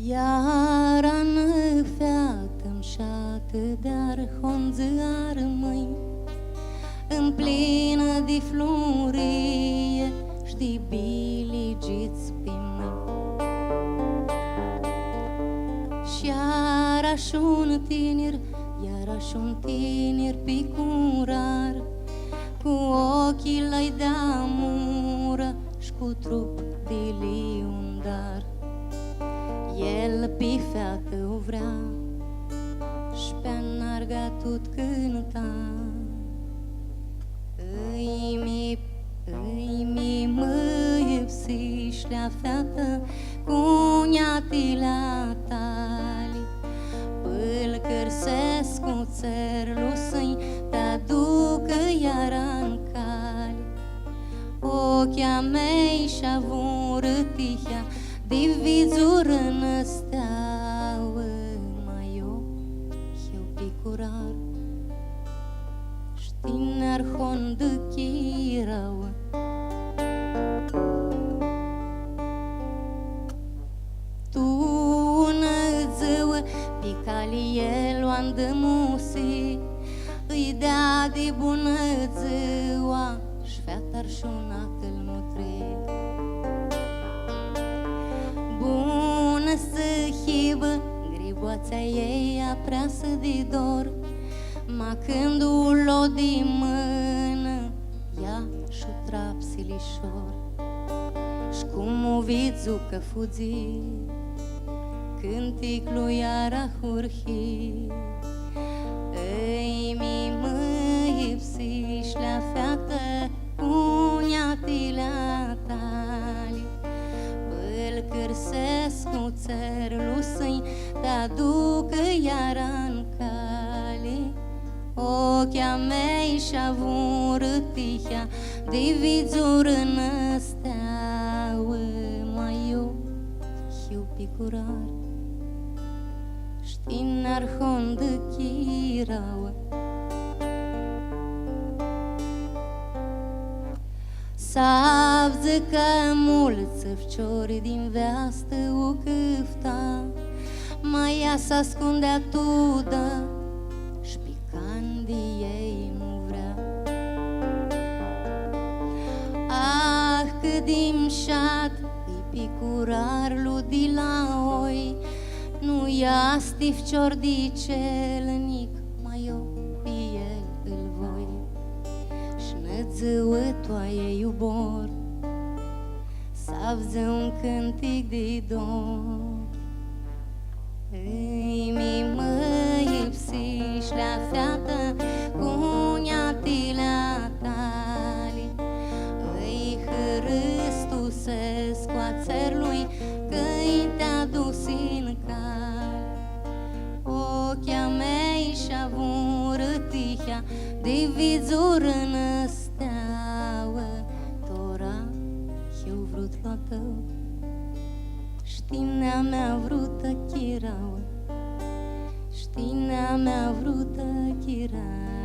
Iar-an feată-mi șată de-ar honzăar măi, în plină de florie și-de biligiți pe mâini. Și-iar-aș un tinir, iar-aș un tinir pe curar, cu ochii lăi de-amură și cu trup de liundar. El pe feată o vrea și pe narga tot cânta. Îi măi psiși la feată cu niatila tali, pâlcări se scuțerlu să-i te-aducă iar-an cali. Ochia mei și-avură tihea de vizură năsteauă, mai eu picurar știne-ar hondă chirauă. Tu năzăuă pe calie luan de musi, îi dea de bună ziua și feata-ar șunată-l nutri. Bună să hibă, griboața ei apreasă de dor, ma când o de mână, ia și-o trapsilișor. Și cum o vizucă fugi, cânticlu iara hurhi. Ei mi măi psiși la feată cu niatila tali, pâlcări se scuțerlu să-i te-aducă iar-an cali. Ochia mei și-avură tihea de vizură năsteauă, mai eu picurar știne-ar hondă chirauă. Savză că mulți fciori din veastă o câfta, mai ea s-ascundea tudă și picandii ei nu vrea. Ah, cât dimșat îi picurarlu de la oi, nu ia stifcior de celnic, mai eu pe el îl voi. Și năzăuă toaie iubor, savză un cântic de dor. Îi mi măi psiși la feată cu niatila tali, îi hârâstusesc oațerlui că-i te-a dus în cal. Ochia mei și-avură tihea de vizură năsteauă, tora eu vrut la tău, știnea mea vrută chirauă, știnea mea vrută chirauă.